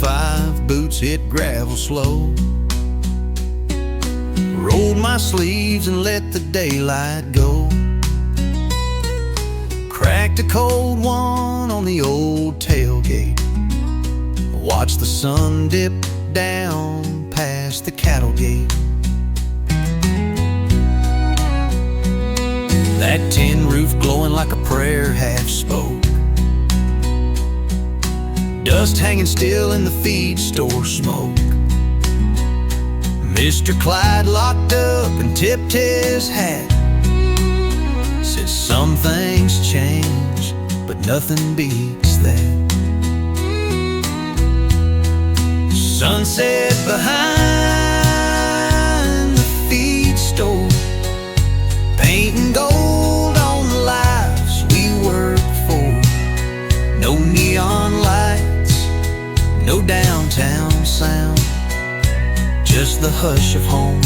5, boots hit gravel slow. Rolled my sleeves and let the daylight go. Cracked a cold one on the old tailgate. Watched the sun dip down past the cattle gate. That tin roof glowing like a prayer half spoke. Dust hanging still in the feed store smoke. Mr. Clyde locked up and tipped his hat. Said some things change, but nothing beats that. Sunset behind the feed store, painting gold on the lives we work for. No neon lights, no downtown sound, just the hush of home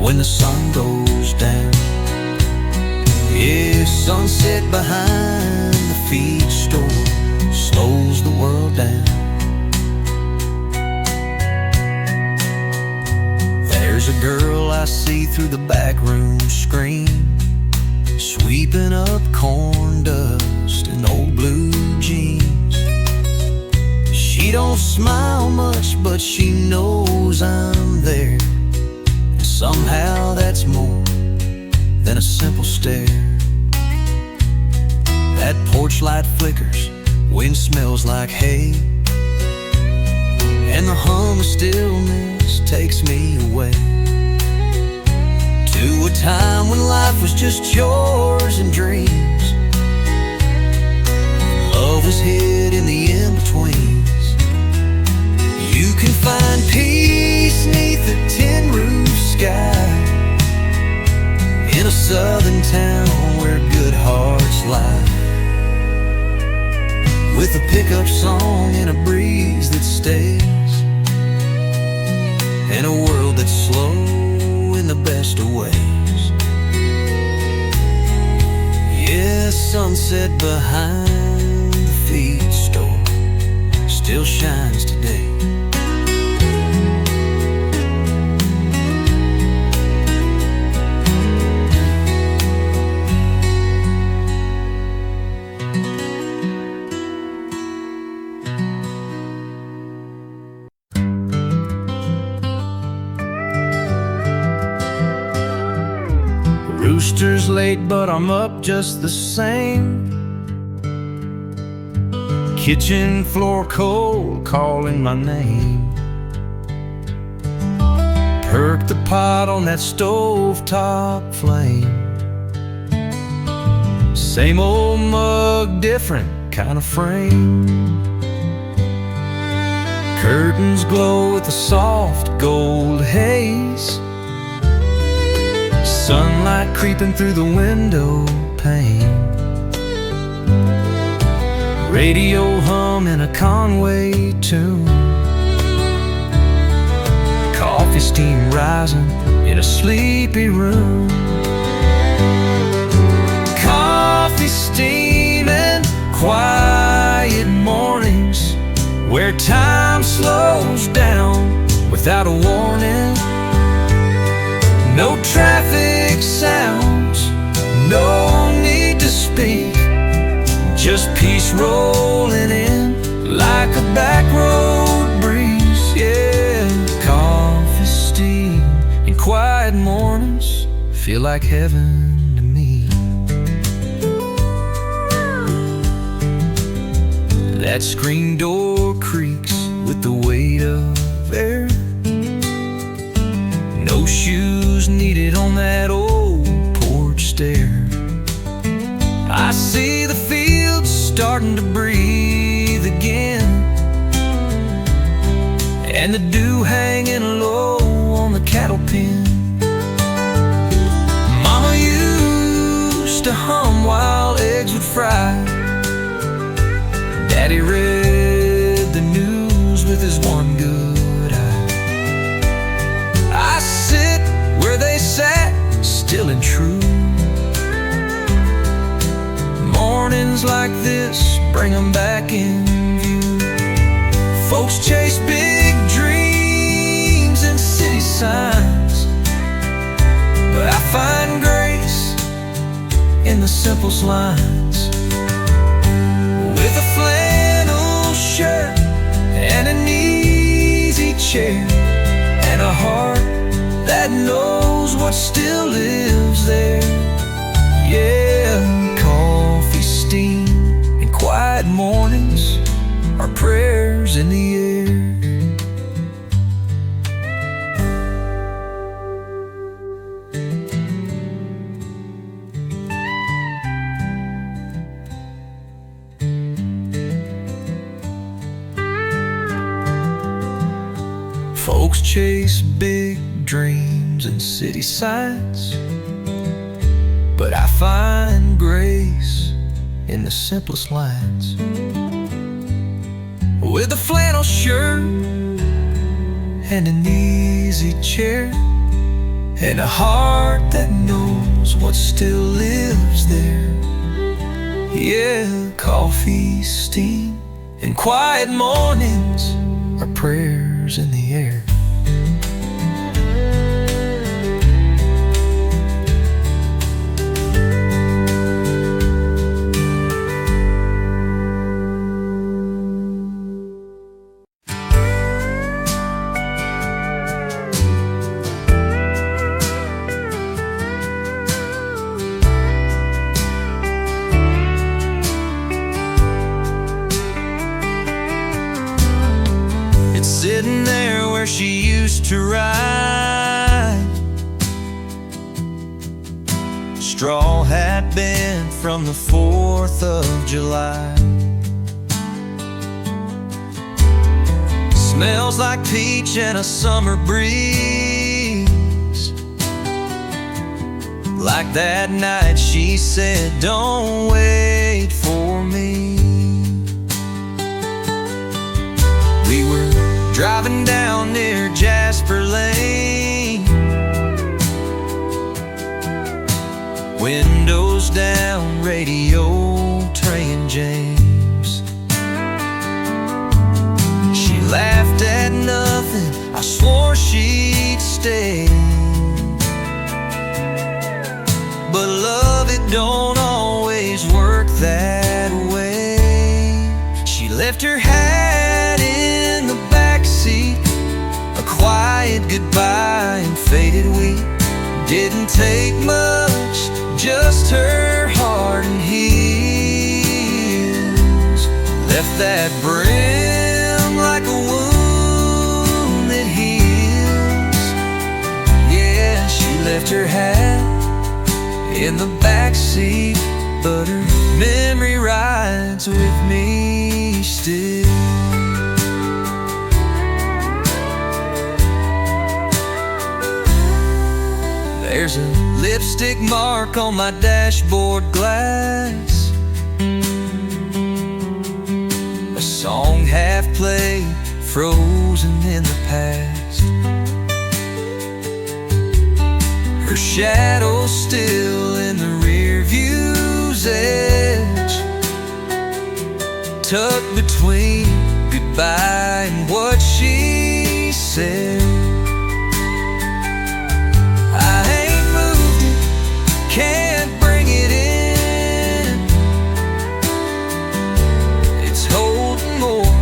when the sun goes down. Yeah, sunset behind the feed store slows the world down. There's a girl I see through the back room screen, sweeping up corn dust in old blue jeans. She don't smile much, but she knows I'm there. And somehow that's more than a simple stare. That porch light flickers, wind smells like hay, and the hum of stillness takes me away to a time when life was just chores and dreams. Love was hid in the in-betweens. You can find peace neath a tin roof sky, in a southern town where good hearts lie, with a pickup song and a breeze that stays, and a world that's slow in the best of ways. Yeah, sunset behind the feed store still shines today. Rooster's late, but I'm up just the same. Kitchen floor cold, calling my name. Perk the pot on that stovetop flame. Same old mug, different kind of frame. Curtains glow with a soft gold haze, sunlight creeping through the window pane. Radio hum in a Conway tune. Coffee steam rising in a sleepy room. Coffee steaming, quiet mornings where time slows down without a warning. No traffic sounds, no need to speak, just peace rolling in like a back road breeze. Yeah, coffee steam and quiet mornings feel like heaven to me. That screen door creaks with the weight of air. No shoes needed on that old porch stair. I see the fields starting to breathe again, and the dew hanging low on the cattle pen. Mama used to hum while eggs would fry. Daddy read the news with his one good eye. I sit where they sat, still and true. Mornings like this bring them back in view. Folks chase big dreams and city signs, but I find grace in the simplest lines. With a flannel shirt and an easy chair and a heart that knows what still lives there. Yeah, coffee, steam, and quiet mornings are prayers in the air. Folks chase big dreams and city sights, but I find grace in the simplest lines. With a flannel shirt and an easy chair and a heart that knows what still lives there. Yeah, coffee, steam, and quiet mornings are prayers in the air. Sitting there where she used to ride, straw hat bent from the 4th of July. Smells like peach and a summer breeze, like that night she said, "Don't wait for me." We were driving down near Jasper Lane, windows down, radio Trey James. She laughed at nothing, I swore she'd stay, but love, it don't always work that way. She left her hat in the backseat, a quiet goodbye and faded wheat. Didn't take much, just her heart and heels. Left that brim like a wound that heals. Yeah, she left her hat in the backseat, but her memory rides with me still. There's a lipstick mark on my dashboard glass, a song half played, frozen in the past. Her shadow's still in the rear view's edge, tucked between goodbye and what she said. Can't bring it in, it's holding more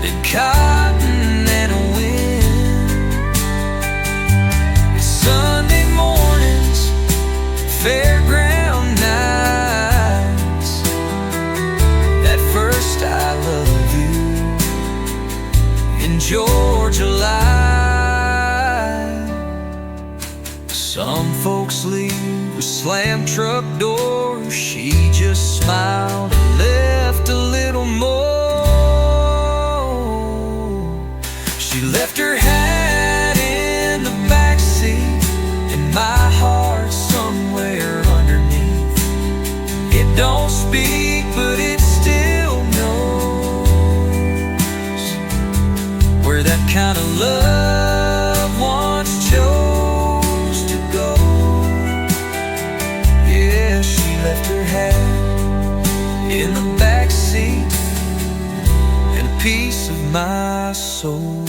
than cotton and a wind. It's Sunday mornings, fairground nights, that first I love you in Georgia line. Some folks leave with slammed truck doors, she just smiled and left a little more. She left her hat in the backseat, and my heart somewhere underneath. It don't speak, but it still knows where that kind of love once chose to go. Yeah, she left her hat my soul.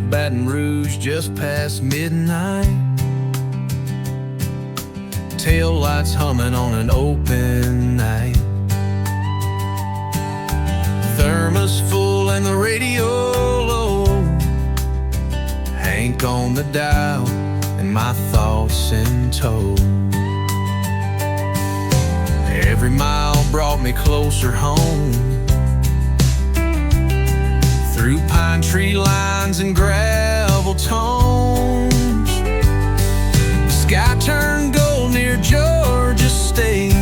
Baton Rouge just past midnight, tail lights humming on an open night, thermos full and the radio low, Hank on the dial and my thoughts in tow. Every mile brought me closer home, through pine tree lines and gravel tones. The sky turned gold near Georgia State,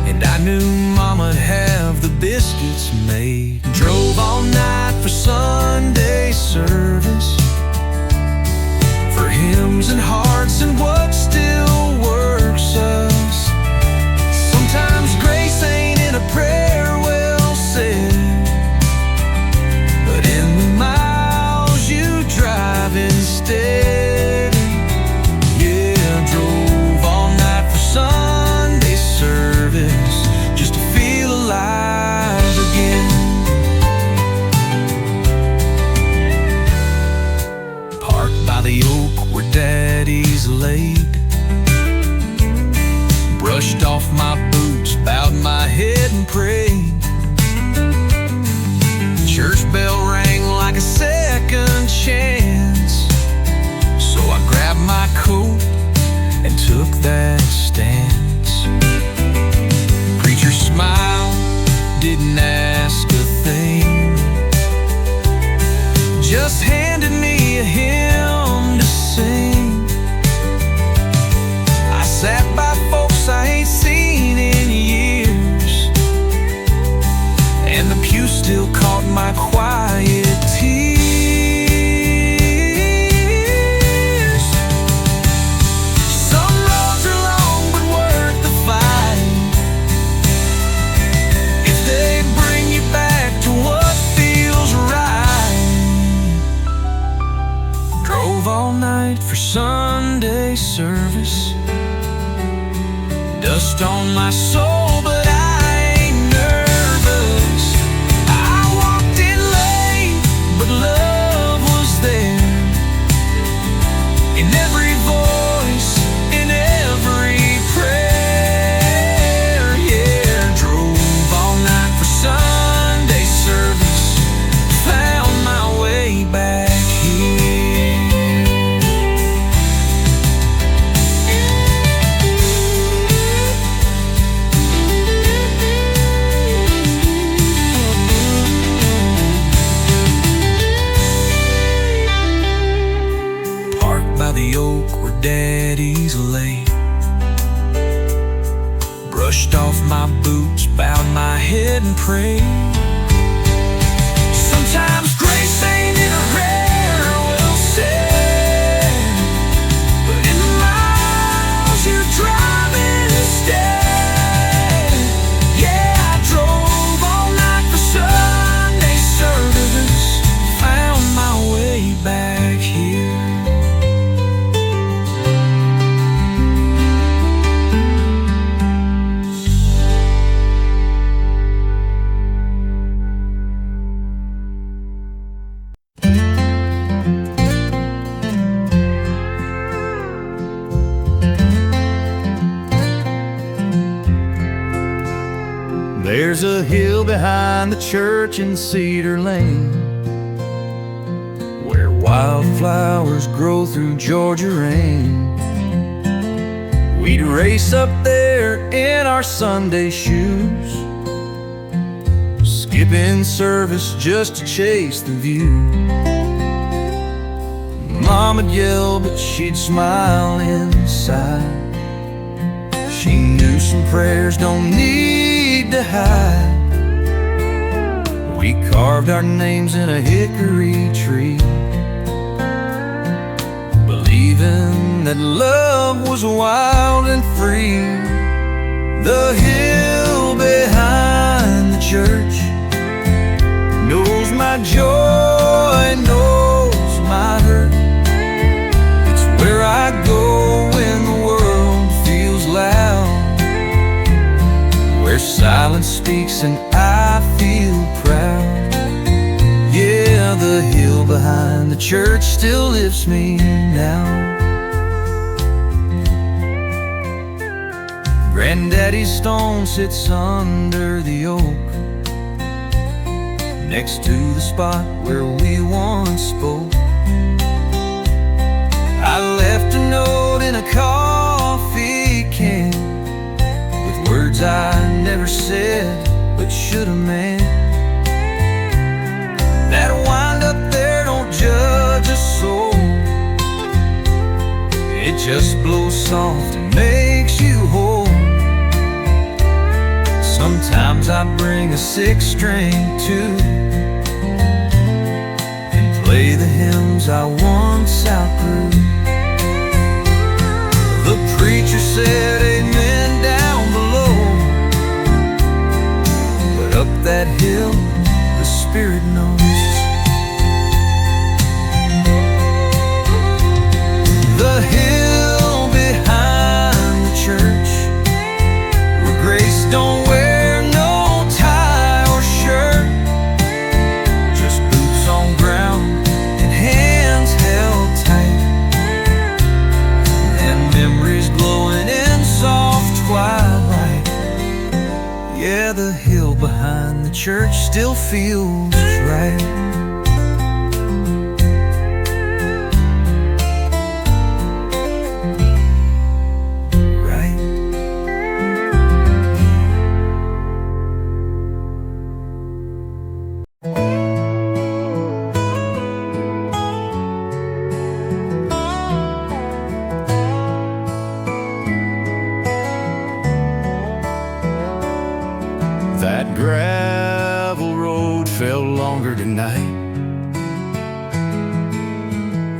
and I knew Mama'd have the biscuits made. Drove all night for Sunday service, for hymns and hearts and what still works us. Sometimes grace ain't in a prayer well said, instead. Yeah, drove all night for Sunday service, just to feel alive again. Parked by the oak where Daddy's laid, brushed off my boots, bowed my head and prayed. Church bell rang like a second chance, so I grabbed my coat and took that stance. Preacher smiled, didn't ask a thing, just handed me a hymn to sing. I sat by folks I ain't seen in years, and the pew still caught my quiet tears. Some roads are long but worth the fight, if they bring you back to what feels right. Drove all night for Sunday service, dust on my soul, but I ain't nervous. I walked in late, but love was there, in every voice, in every prayer. Yeah, drove all night for Sunday service, found my way back here. The oak where Daddy's laid, brushed off my boots, bowed my head and prayed. Sometimes grace ain't in a rare well said, but in the miles you drive instead. Yeah, I drove all night for Sunday service, found my way back here. There's a hill behind the church in Cedar Lane, where wildflowers grow through Georgia rain. We'd race up there in our Sunday shoes, skipping service just to chase the view. Moma'd yell, but she'd smile inside. She knew some prayers don't need to hide. We carved our names in a hickory tree, believing that love was wild and free. The hill behind the church knows my joy, knows my hurt. It's where I go when the world feels loud, where silence speaks and I feel proud. Yeah, the hill behind the church still lifts me now. Granddaddy's stone sits under the oak, next to the spot where we once spoke. I left a note in a coffee can with words I never said but should have meant. That wind up there don't judge a soul, it just blows soft and makes you whole. Sometimes I bring a six-string too and play the hymns I once outgrew. The preacher said amen down below, but up that hill the Spirit knows. The hill behind the church, where grace don't wear no tie or shirt, just boots on ground and hands held tight, and memories glowing in soft twilight. Yeah, the hill behind the church still feels right. That gravel road felt longer tonight.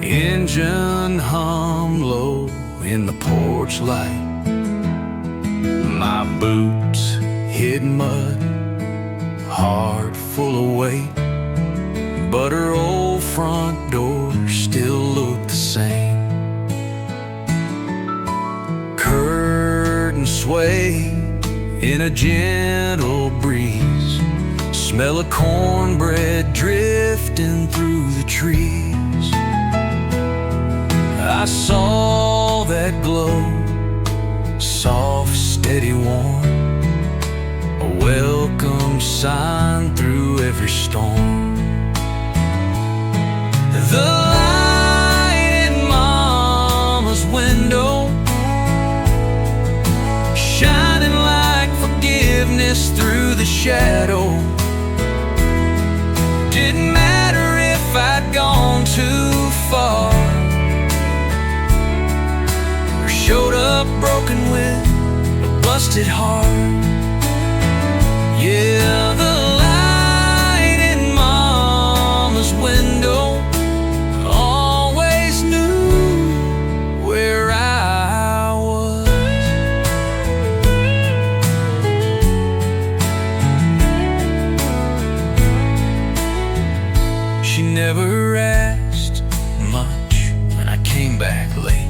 Engine hum low in the porch light. My boots hid mud, heart full of weight, but her old front door still looked the same. Curtains sway in a gentle breeze, smell of cornbread drifting through the trees. I saw that glow, soft, steady, warm, a welcome sign through every storm. The light in Mama's window, shining like forgiveness through the shadow. Didn't matter if I'd gone too far, or showed up broken with a busted heart. Yeah, the light in Mama's window always knew where I was. She never asked much when I came back late,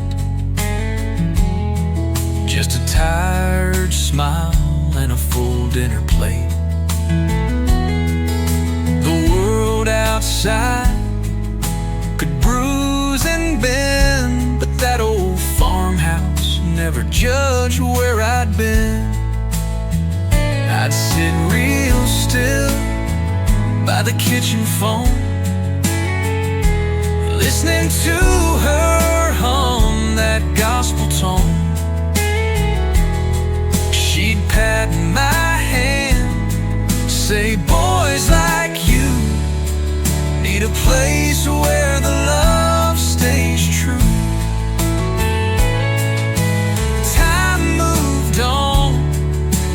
just a tired smile and a full dinner plate. The world outside could bruise and bend, but that old farmhouse never judged where I'd been. I'd sit real still by the kitchen phone, listening to her hum that gospel tone. She'd pat my hand, say, boys like you need a place where the love stays true. Time moved on,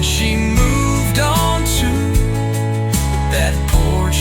she moved on too, but that porch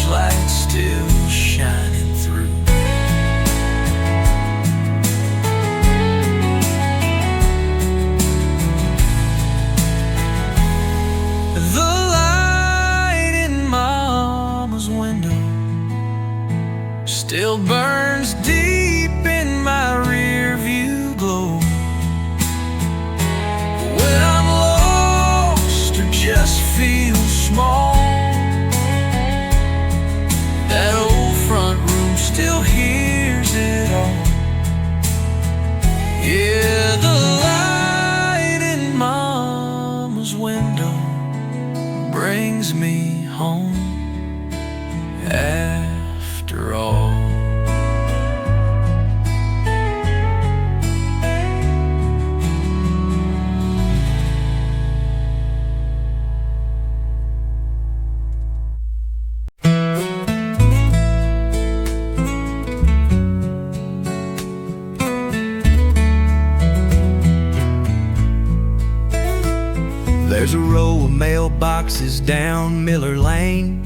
There's a row of mailboxes down Miller Lane,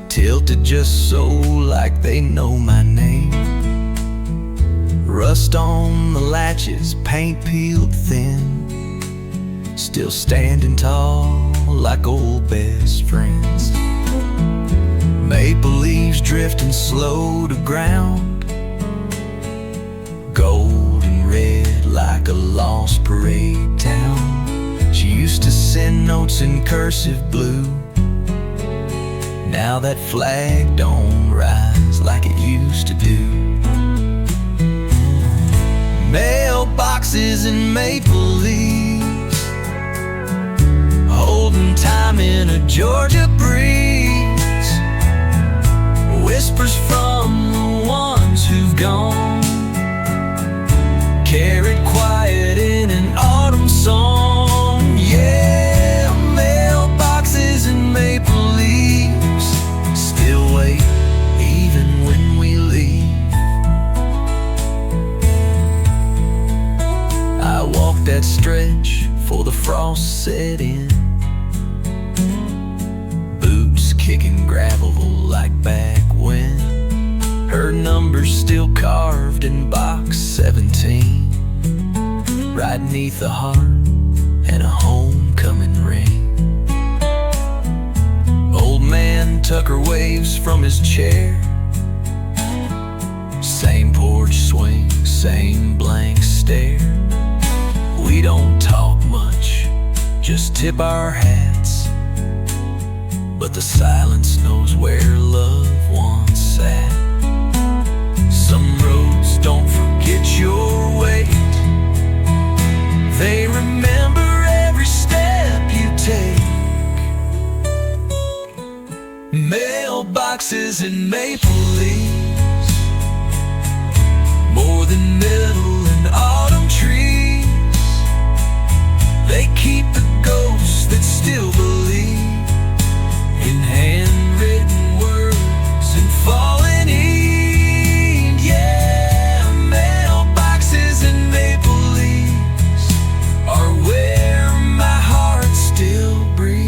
tilted just so like they know my name. Rust on the latches, paint peeled thin, still standing tall like old best friends. Maple leaves drifting slow to ground, gold and red like a lost parade town. She used to send notes in cursive blue, now that flag don't rise like it used to do. Mailboxes and maple leaves, holding time in a Georgia breeze. Whispers from the ones who've gone, carried quiet in an autumn song. Yeah, mailboxes and maple leaves still wait even when we leave. I walked that stretch for the frost set in, boots kicking gravel like back when. Her number's still carved in box 17, right neath the heart and a homecoming ring. Old man Tucker waves from his chair, same porch swing, same blank stare. We don't talk much, just tip our hats, but the silence knows where loved ones sat. Some roads don't forget your weight, they remember every step you take. Mailboxes and maple leaves, more than middle and autumn trees. They keep the ghosts that still believe in handwritten words and fallen ink. Yeah, mailboxes and maple leaves are where my heart still breathes.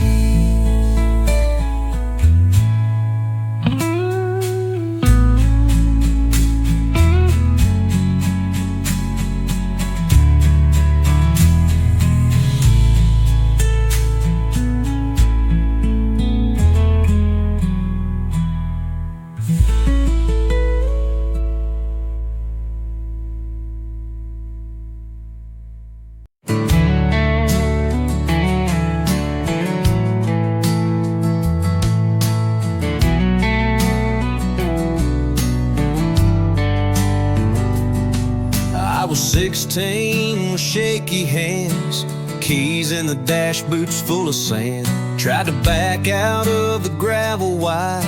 I was 16 with shaky hands, keys in the dash, boots full of sand. Tried to back out of the gravel wide,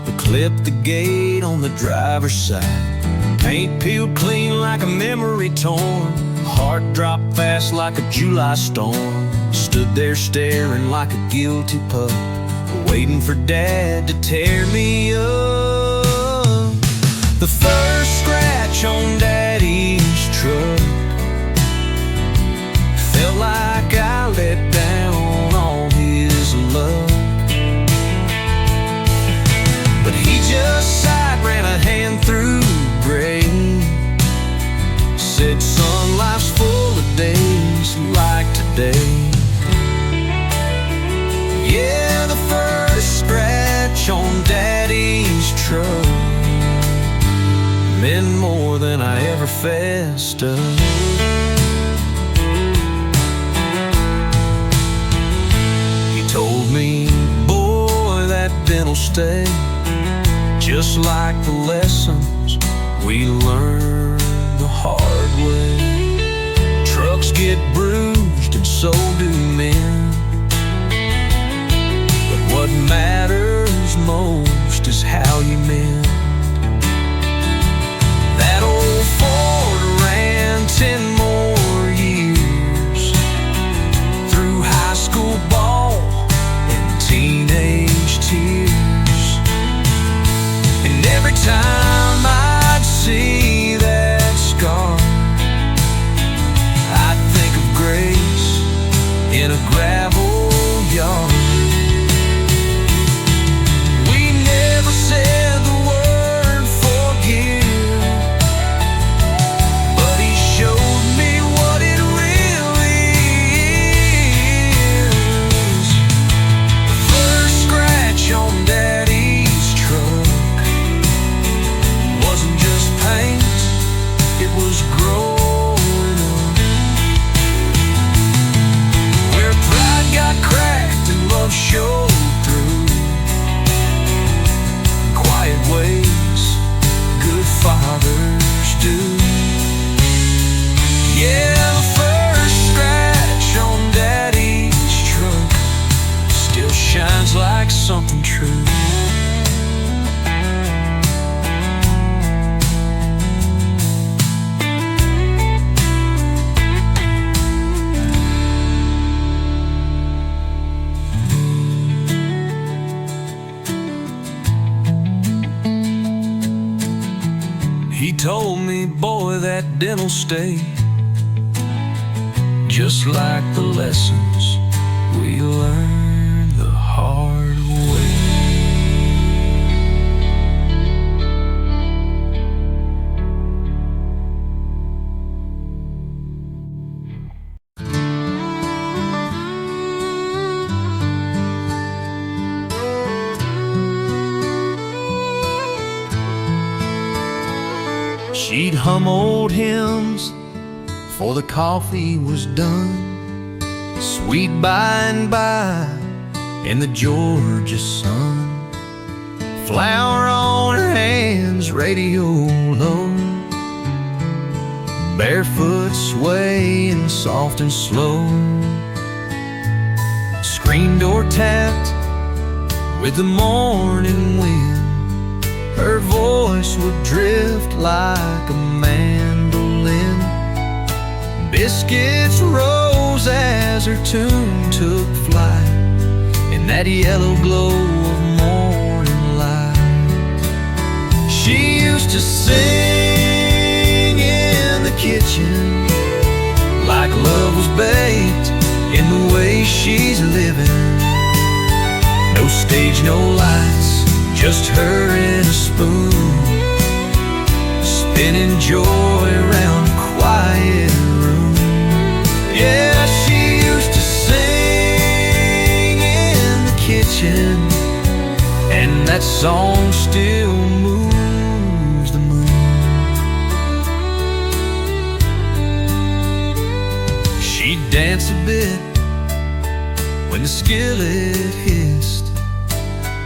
but clipped the gate on the driver's side. Paint peeled clean like a memory torn, heart dropped fast like a July storm. Stood there staring like a guilty pup, waiting for Dad to tear me up. The first scratch on Daddy's truck felt like I let down all his love, but he just sighed, ran a hand through gray, said, "Son, life's full of days like today." Yeah, the first scratch on Daddy's truck meant more than I ever fessed up. He told me, "Boy, that dental stay, just like the lessons we learned the hard way. Trucks get bruised and so do men, but what matters most is how you mend." That old Ford ran 10 more years, through high school ball and teenage tears. And every time I'd see that scar, told me, boy, that dental stay, just like the lessons we learned the hard way. She'd hum old hymns before the coffee was done, sweet by and by in the Georgia sun. Flower on her hands, radio low, barefoot swaying soft and slow. Screen door tapped with the morning wind, her voice would drift like a mandolin. Biscuits rose as her tune took flight in that yellow glow of morning light. She used to sing in the kitchen like love was baked in the way she's living. No stage, no lights, just her and a spoon, spinning joy around a quiet room. Yeah, she used to sing in the kitchen, and that song still moves the moon. She'd dance a bit when the skillet hissed,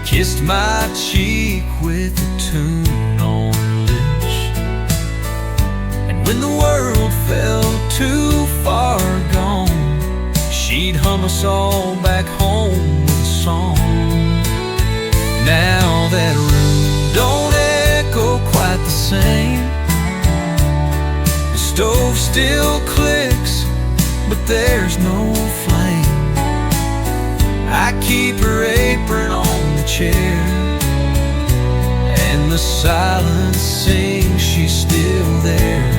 kissed my cheek with a tune on her lips. And when the world felt too far gone, she'd hum us all back home with a song. Now that room don't echo quite the same, the stove still clicks, but there's no flame. I keep her apron on the chair, and the silence sings she's still there.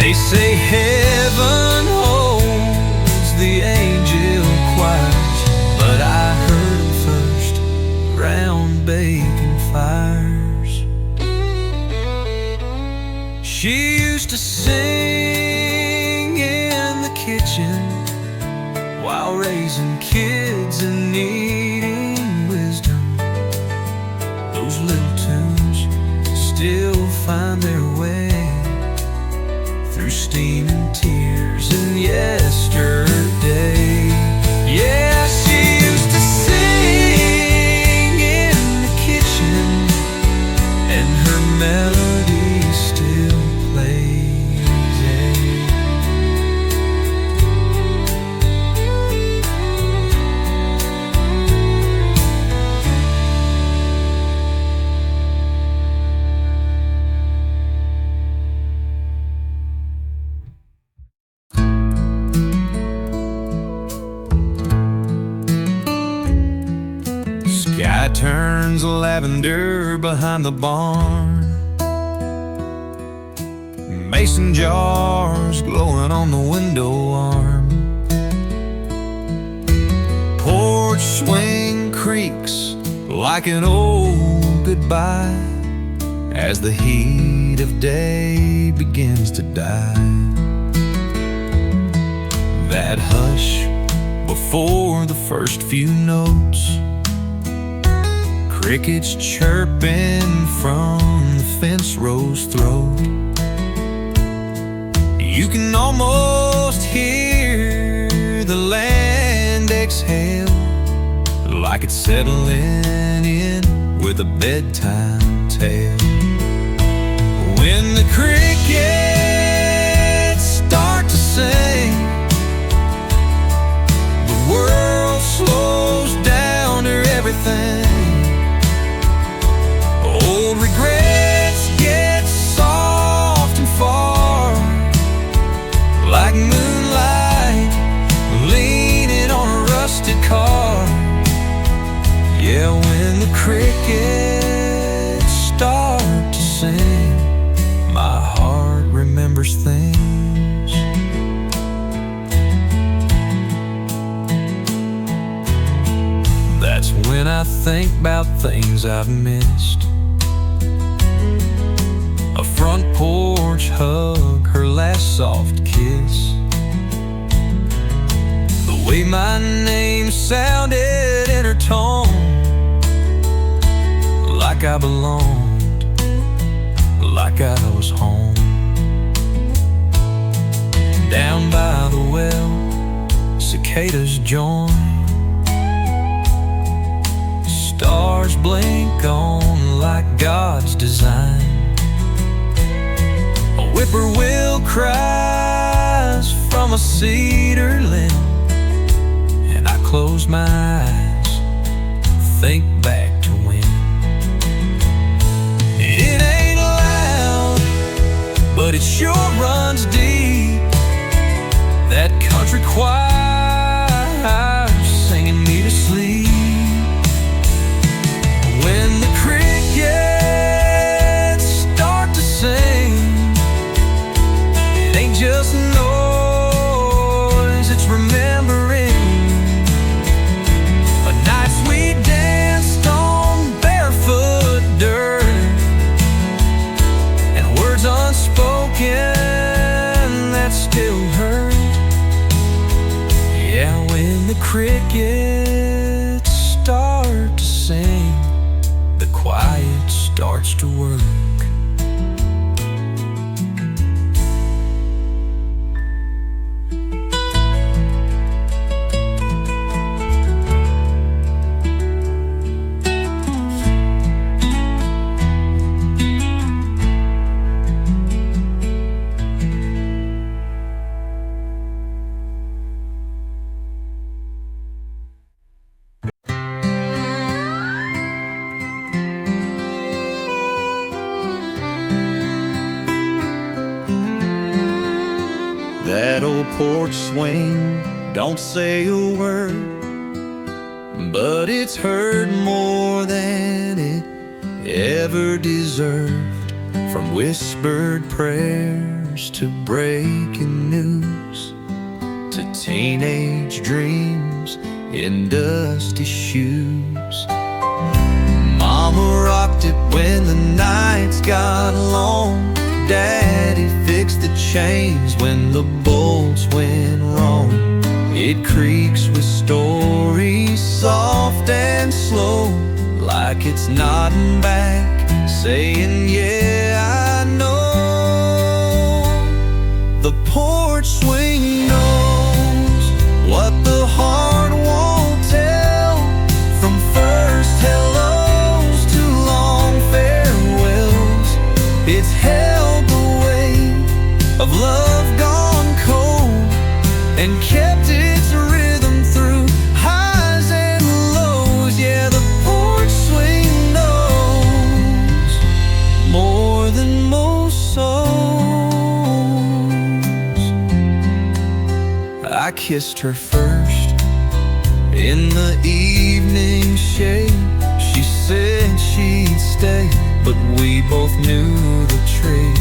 They say heaven holds the angel choirs, but I heard them first round baking fires. She used to sing in the kitchen while raising kids and needing wisdom. Those little tunes still find their way through steam and tears and yesterday. Yeah, she used to sing in the kitchen, and her melody still plays. Sky turns lavender behind the barn, mason jars glowing on the window arm. Porch swing creaks like an old goodbye as the heat of day begins to die. That hush before the first few notes, crickets chirping from the fence row's throat. You can almost hear the land exhale like it's settling in with a bedtime tale. When the crickets start to sing, the world slows down to everything. Old regrets get soft and far, like moonlight leaning on a rusted car. Yeah, when the crickets start first things. That's when I think about things I've missed. A front porch hug, her last soft kiss, the way my name sounded in her tone, like I belonged, like I was home. Down by the well, cicadas join, stars blink on like God's design. A whippoorwill cries from a cedar limb, and I close my eyes, think back to when. It ain't loud, but it sure runs deep. That country choir singing me to sleep. When the crickets start to sing, it ain't just noise, it's remembering a nights we danced on barefoot dirt, and words unspoken that still hurt. Yeah, when the crickets start to sing, the quiet starts to work. That old porch swing don't say a word, but it's heard more than it ever deserved. From whispered prayers to breaking news, to teenage dreams in dusty shoes. Mama rocked it when the nights got long. Daddy fixed the chains when the bolts went wrong. It creaks with stories soft and slow, like it's nodding back, saying, yeah, I know. The porch swing knows what the heart won't tell, from first hellos to long farewells. It's held the weight of love gone cold, and kept its rhythm through highs and lows. Yeah, the porch swing knows more than most souls. I kissed her first in the evening shade. She said she'd stay, but we both knew the trade.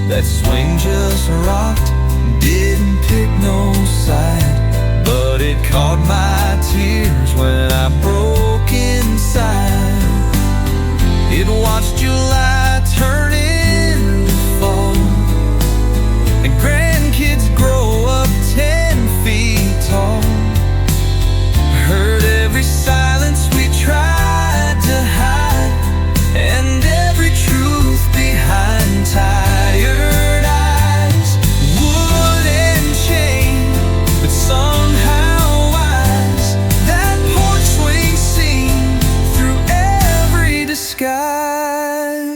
That swing just rocked, didn't pick no side, but it caught my tears when I broke inside. It watched July turn into fall, and grandkids grow up 10 feet tall. Heard every silence we tried to hide, and every truth behind tired eyes. Wood and chain, but somehow wise. That porch swing seen through every disguise.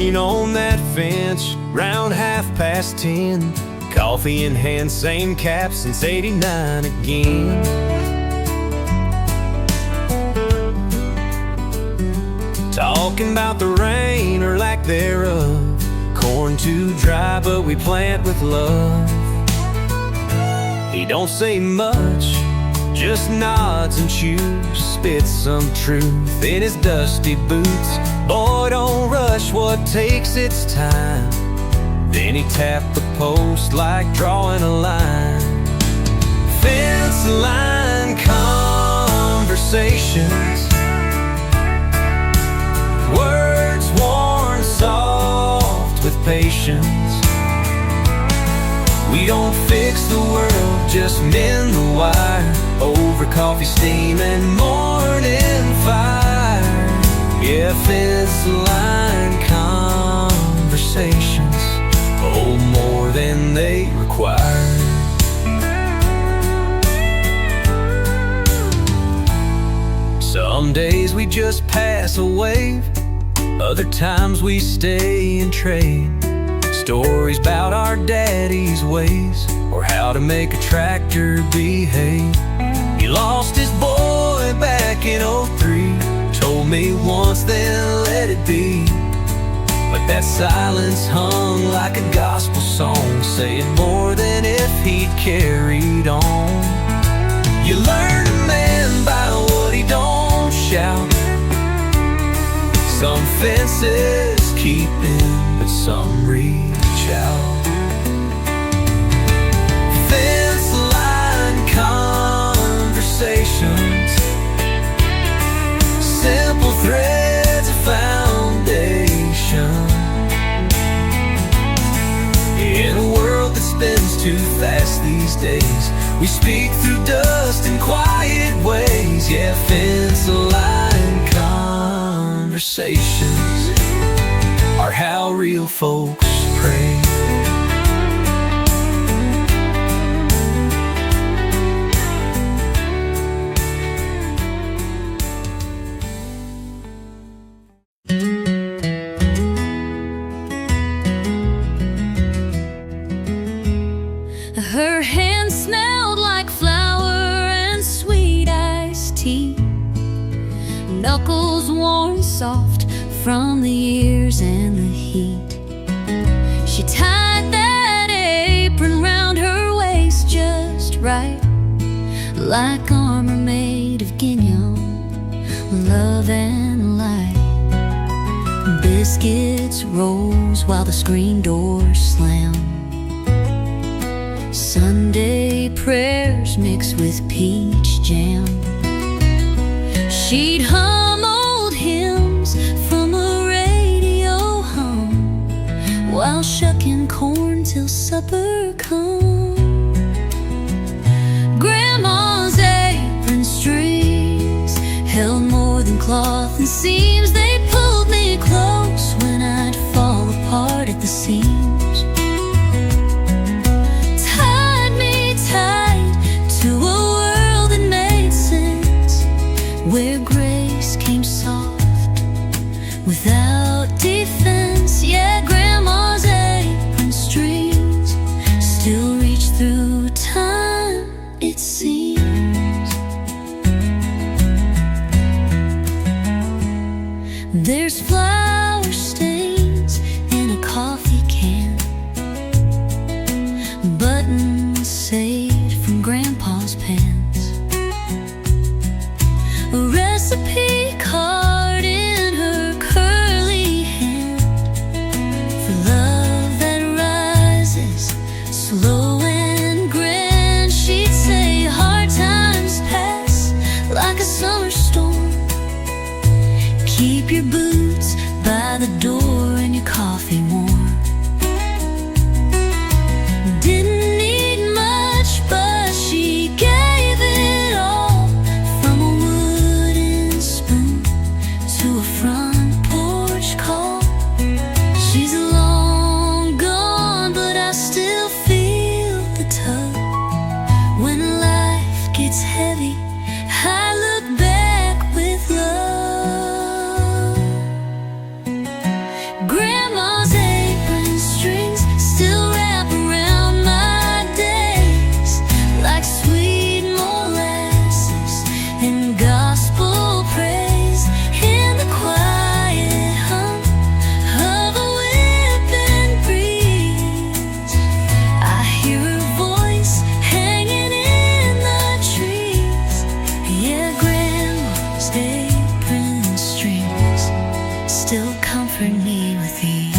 lean on that fence round 10:30. Coffee in hand, same cap since '89 again. Talking about the rain or lack thereof. Corn too dry, but we plant with love. He don't say much, just nods and chews. Spits some truth in his dusty boots. Boy, don't rush what takes its time. Then he tapped the post like drawing a line. Fence line conversations, words worn soft with patience. We don't fix the world, just mend the wire. Over coffee, steam, and morning fire. Yeah, fence line conversations hold more than they require. Some days we just pass a wave, other times we stay and trade. Stories about our daddy's ways, or how to make a tractor behave. He lost his boy back in '03. Told me once, then let it be. But that silence hung like a gospel song, saying more than if he'd carried on. You learn a man by what he don't shout. Some fences keep in, but some reach out. Fence line conversations, simple threads of foundation. In a world that spins too fast these days, we speak through dust in quiet ways. Yeah, fence line conversations are how real folks pray. Her hands smelled like flour and sweet iced tea, knuckles worn soft from the years and the heat. She tied that apron round her waist just right, like armor made of guignon, love and light. Biscuits rose while the screen door slammed. Sunday prayers mixed with peach jam. She'd hum old hymns from a radio hum, while shucking corn till supper come. Grandma's apron strings held more than cloth and seams. They pulled me close when I'd fall apart at the seams. Where grace came soft, without defense. Yeah, Grandma's apron strings still reach through time, it seems. There's flour stains in a coffee can, buttons saved from Grandpa's pants, a recipe card in her curly hand for love that rises slow and grand. She'd say hard times pass like a summer storm. Keep your boots by the door and your coffee warm. Didn't need much, but she gave it all, from a wooden spoon to a front porch call. She's long gone, but I still feel the tug. When life gets heavy, I look back with love. Grandma feet.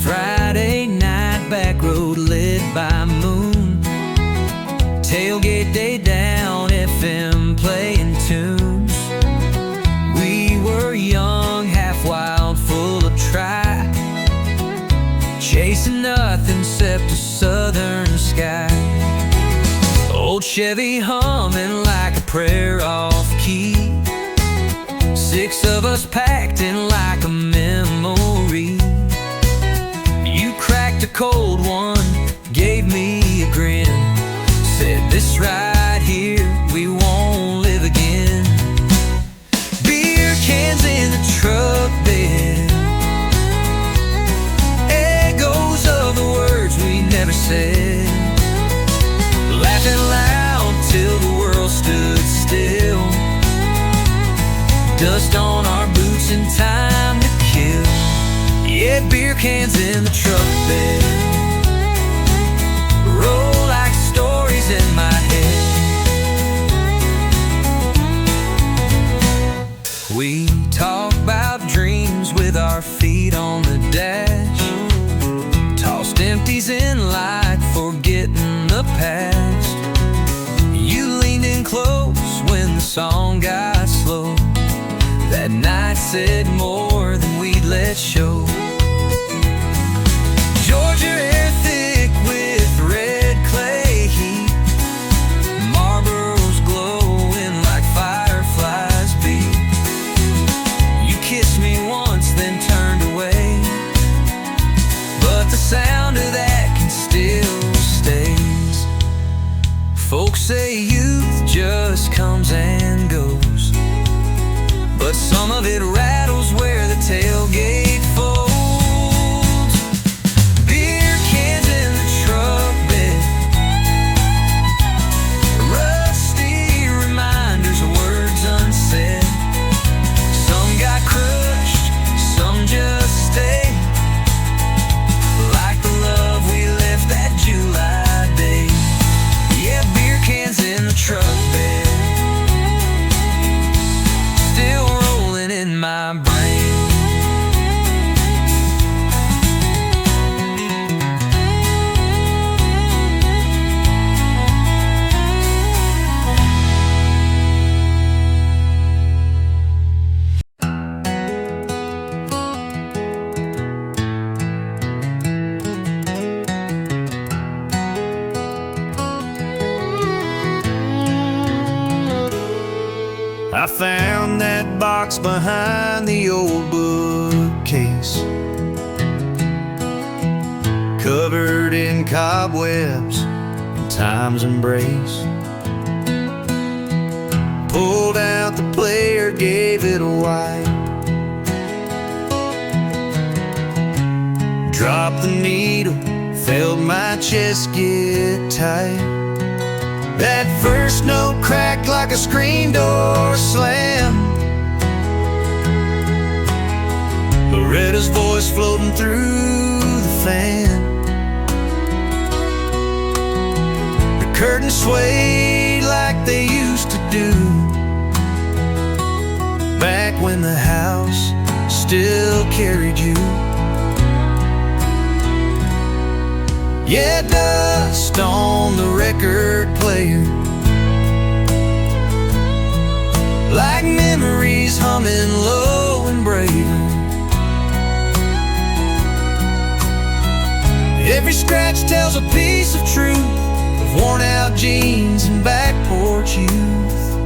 Friday night, back road lit by moon. Tailgate day down, FM playing tunes. We were young, half wild, full of try, chasing nothing except a southern sky. Old Chevy humming like a prayer off key. 6 of us packed in like a memory. You cracked a cold one, gave me a grin, said this right here, we won't live again. Beer cans in the truck bed, echoes of the words we never said. Laughing loud till the world stood still. Dust on our boots and time to kill. Yeah, beer cans in the truck bed roll like stories in my head. We talk about dreams with our feet on the dash. Tossed empties in light, forgetting the past. You leaned in close when the song got slow. That night said more than we'd let show. Georgia air thick with red clay heat. Marlboro's glowing like fireflies beat. You kissed me once, then turned away, but the sound of that can still stays. Folks say youth just comes and goes, but some of it rattles where the tailgate folds. Beer cans in the truck bed, rusty reminders of words unsaid. Some got crushed, some just stayed, like the love we left that July day. Yeah, beer cans in the truck bed, still rolling in my brain. I found that box behind the old bookcase, covered in cobwebs and time's embrace. Pulled out the player, gave it a wipe, dropped the needle, felt my chest get tight. That first note cracked like a screen door slam. Loretta's voice floating through the fan. The curtains swayed like they used to do, back when the house still carried you. Yeah, dust on the record player, like memories humming low and brave. Every scratch tells a piece of truth, of worn out jeans and back porch youth.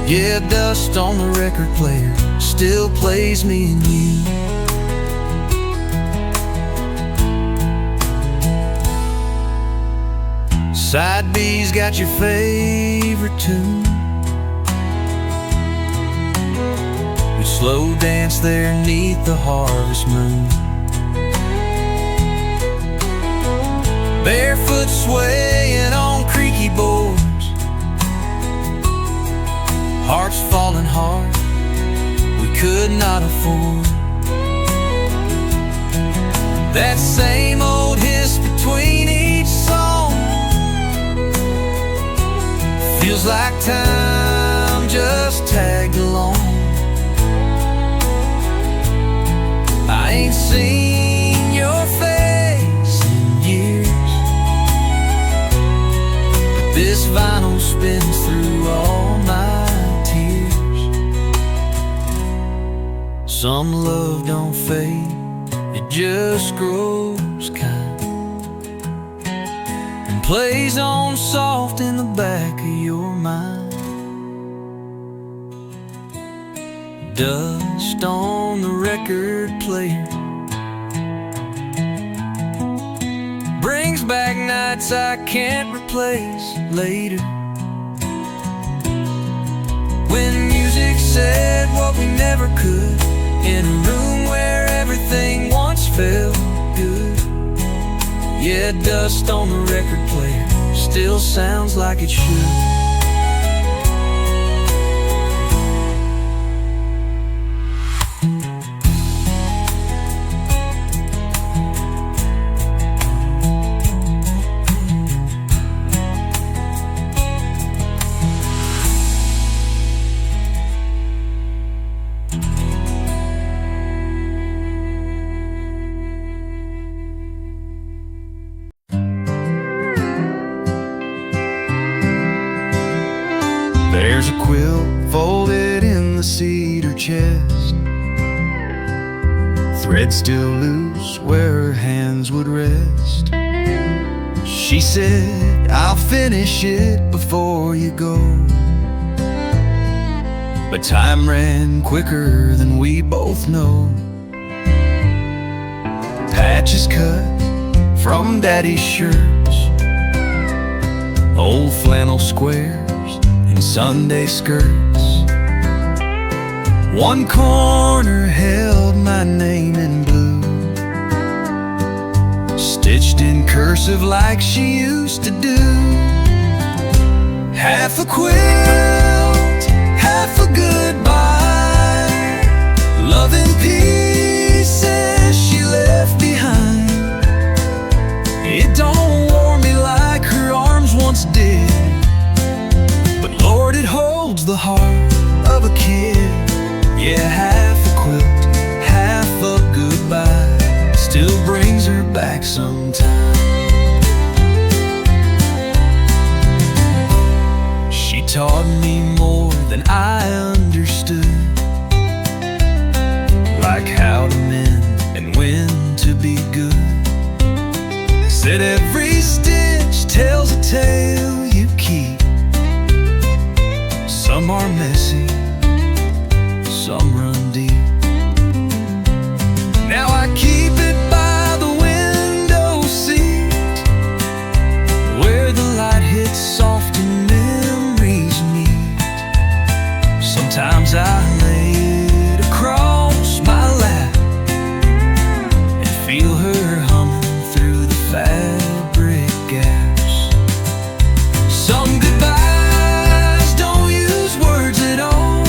Yeah, dust on the record player still plays me and you. Side B's got your favorite tune. We slow dance there neath the harvest moon, barefoot swaying on creaky boards, hearts falling hard we could not afford. That same old hiss between each song feels like time just tagged along. I ain't seen your face in years, but this vinyl spins through all my tears. Some love don't fade, it just grows kind and plays on soft in the back of your mind. Dust on the record player brings back nights I can't replace later, when music said what we never could, in a room where everything once felt good. Yeah, dust on the record player still sounds like it should. There's a quilt folded in the cedar chest, thread still loose where her hands would rest. She said, I'll finish it before you go. But time ran quicker than we both know. Patches cut from daddy's shirts, old flannel squares and Sunday skirts. One corner held my name in blue, stitched in cursive like she used to do. Half a quilt, half a goodbye, love in pieces she left behind. It don't warm me like her arms once did, but Lord, it holds the heart of a kid. Yeah, half a quilt, half a goodbye, still brings her back sometime. She taught me more than I understood, like how to mend and when to be good. Said every stitch tells a tale you keep. Some are messy, some run deep. Now I keep it by the window seat, where the light hits soft and memories meet. Sometimes I lay it across my lap and feel her humming through the fabric gaps. Some goodbyes don't use words at all,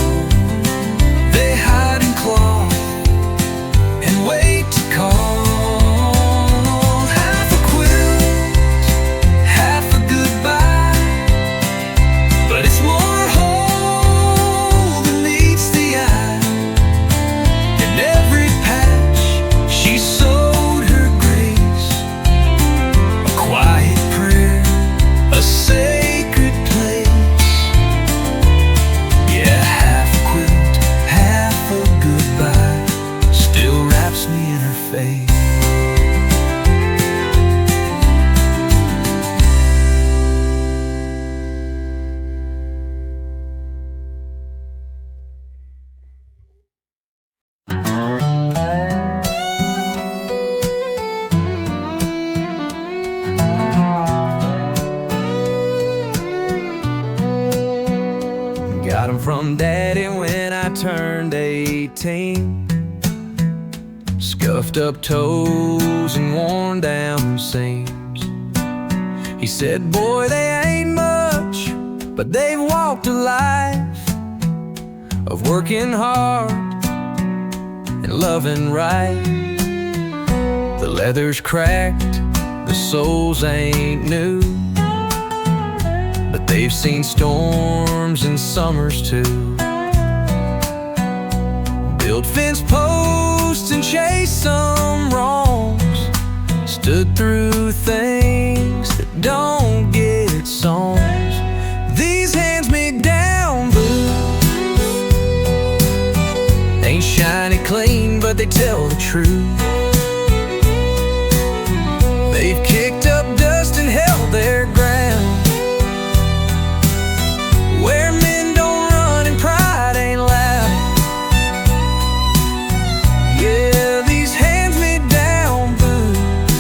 they hide in cloth and wait to call. Half a quilt, half a goodbye, but it's more whole than meets the eye. In every patch she sewed her grace, a quiet prayer, a sacred place. Yeah, half a quilt, half a goodbye, still wraps me in her face. Got 'em from daddy when I turned 18. Scuffed up toes and worn down seams. He said, boy, they ain't much, but they've walked a life of working hard and loving right. The leather's cracked, the soles ain't new, but they've seen storms and summers too. Built fence posts and chased some wrongs, stood through things that don't get songs. These hand-me-down boots ain't shiny clean, but they tell the truth. They've kicked up dust and held their ground, where men don't run and pride ain't loud. Yeah, these hand-me-down boots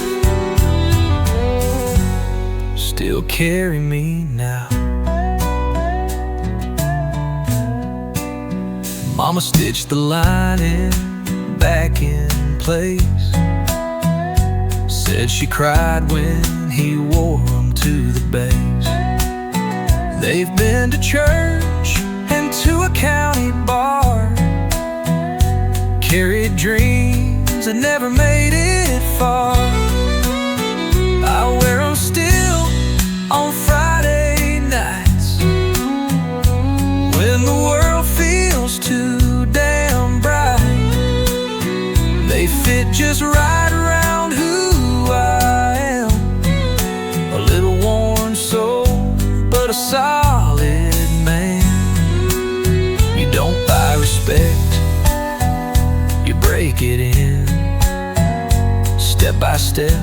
still carry me now. Mama stitched the lining back in place, said she cried when he wore them to the base. They've been to church and to a county bar, carried dreams that never made it far. I wear them still on Friday nights, when the world feels too damn bright. They fit just right around who I am, a little worn soul, but a solid man. You don't buy respect, you break it in, step by step,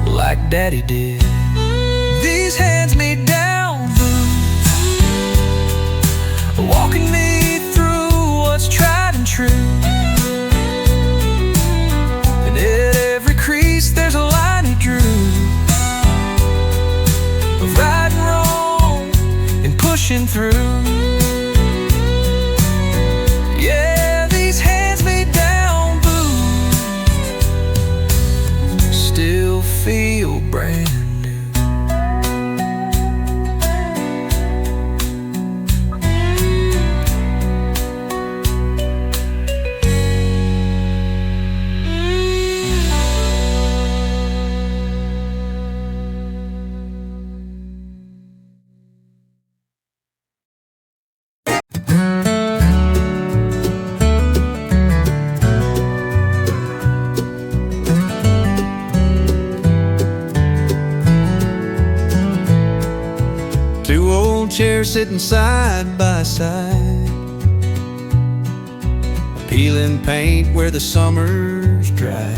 like Daddy did. These hands-me-down boots, walking me through what's tried and true. And at every crease there's a line he drew, of right and wrong and pushing through. Yeah, these hands-me-down boots still feel brand new. Two old chairs sitting side by side, peeling paint where the summer's dry.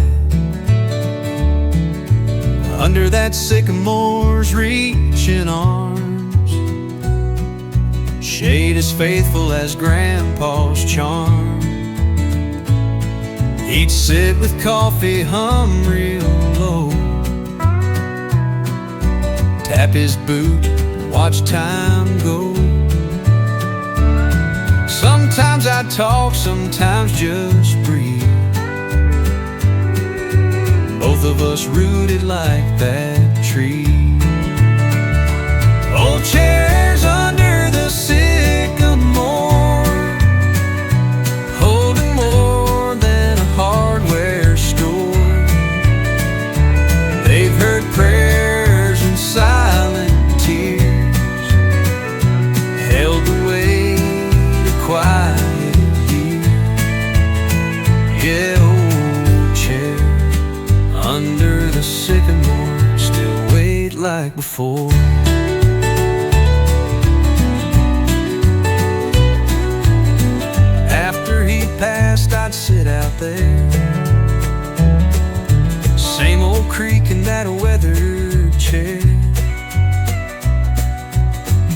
Under that sycamore's reaching arms, shade as faithful as Grandpa's charm. He'd sit with coffee, hum real low, tap his boot, watch time go. Sometimes I talk, sometimes just breathe, both of us rooted like that tree. Old chairs under the sycamore, holding more than a hardware store. They've heard prayers and silent tears, held the weight of quiet years. Yeah, old chair under the sycamore still wait like before. After he passed, I'd sit out there, same old creak in that weathered chair.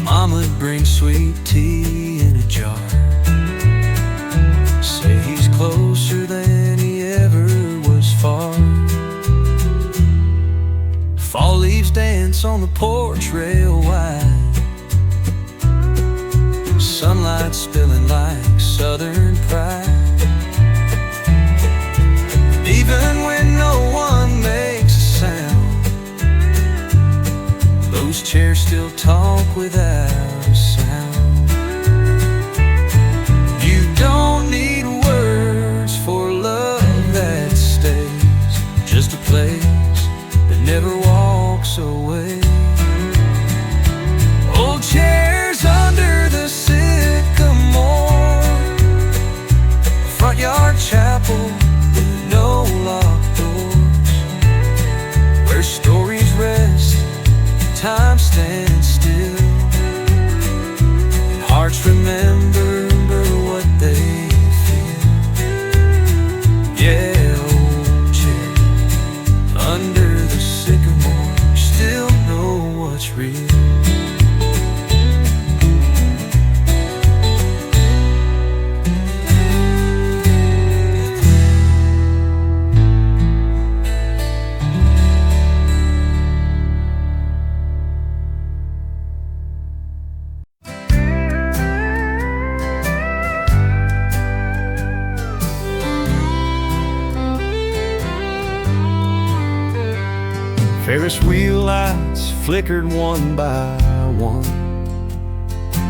Mama'd bring sweet tea in a jar, say he's closer than he ever was far. Fall leaves dance on the porch rail wide, sunlight spilling like southern pride. Even when no one makes a sound, those chairs still talk without a sound. Ferris wheel lights flickered one by one.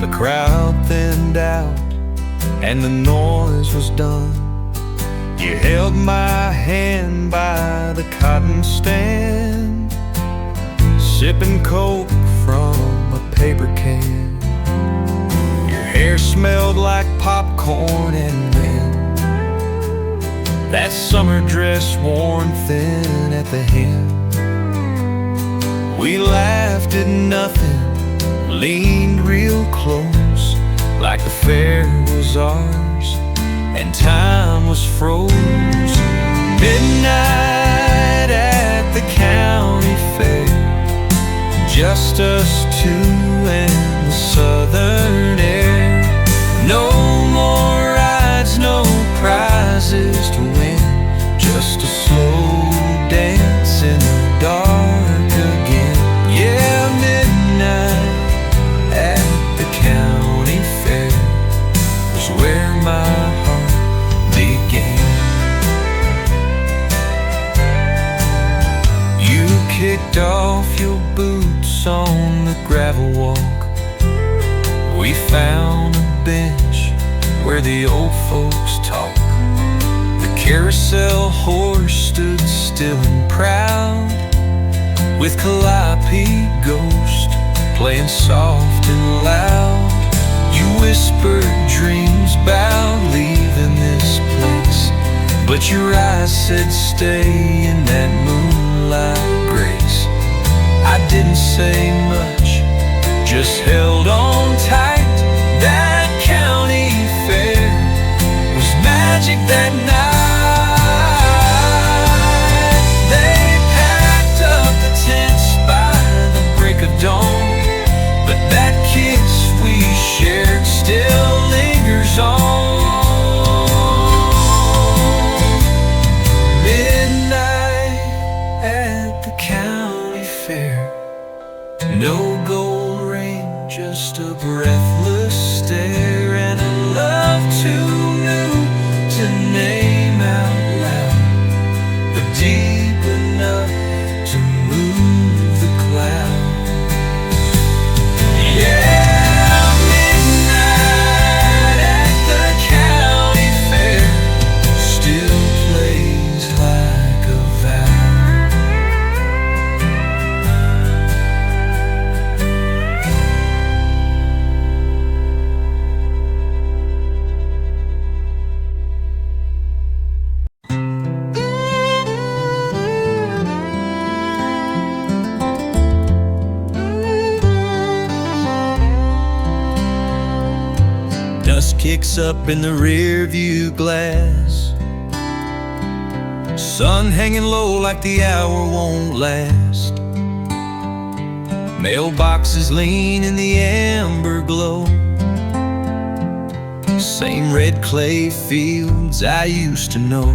The crowd thinned out and the noise was done. You held my hand by the cotton stand, sipping Coke from a paper can. Your hair smelled like popcorn and wind, that summer dress worn thin at the hem. We laughed at nothing, leaned real close, like the fair was ours and time was froze. Midnight at the county fair, just us two and the southern air. No more rides, no prizes to win, just a slow dance in the dark again. Yeah, midnight at the county fair was where my heart began. You kicked off your boots on the gravel walk. We found a bench where the old folks talk. The carousel horse stood still and proud, with Calliope Ghost playing soft and loud. You whispered dreams about leaving this place, but your eyes said stay in that moonlight grace. I didn't say much, just held on tight. That county fair was magic that night. They packed up the tents by the break of dawn, but that kiss we shared still lingers on. Midnight at the county fair, no gold ring, just a breathless stare, and a love too new to name out loud, but deep enough to move the clouds. Yeah, midnight at the county fair still plays like a vow. Dust kicks up in the rear view glass, sun hanging low like the hour won't last. Mailboxes lean in the amber glow, same red clay fields I used to know.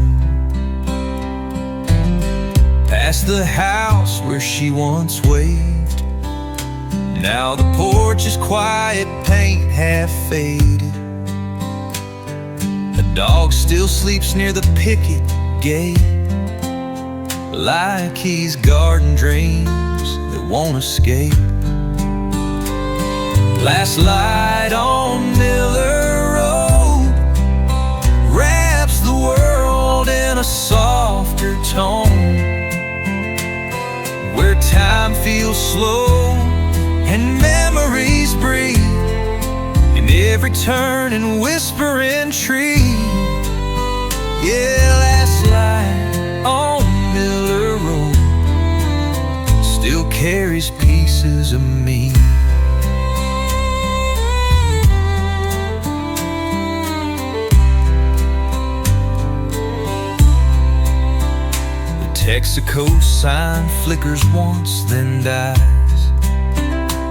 Past the house where she once waved, now the porch is quiet, paint half faded. The dog still sleeps near the picket gate, like he's guarding dreams that won't escape. Last light on Miller Road wraps the world in a softer tone, where time feels slow and memories breathe in every turn and whispering tree. Yeah, last light on Miller Road still carries pieces of me. The Texaco sign flickers once, then dies,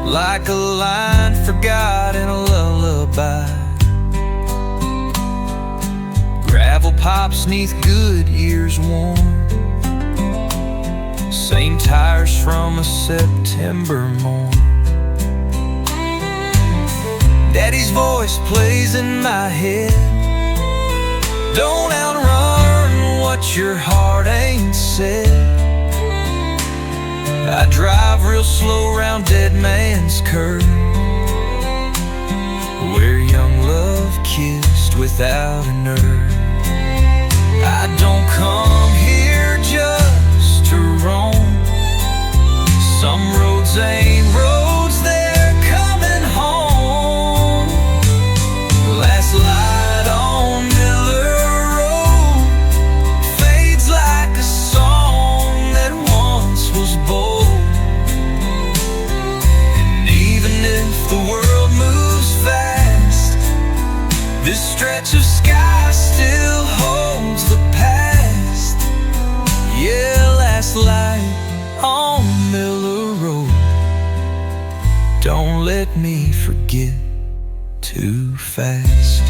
like a line forgot in a lullaby. Gravel pops neath good years worn, same tires from a September morn. Daddy's voice plays in my head, don't outrun what your heart ain't said. I drive real slow round Dead Man's Curve, where young love kissed without a nerve. I don't come here just to roam. Some roads ain't roads, they're coming home. Last light on Miller Road fades like a song that once was bold. And even if the world moves fast, this stretch of sky still holds the past. Yeah, last light on Miller Road. Don't let me forget too fast.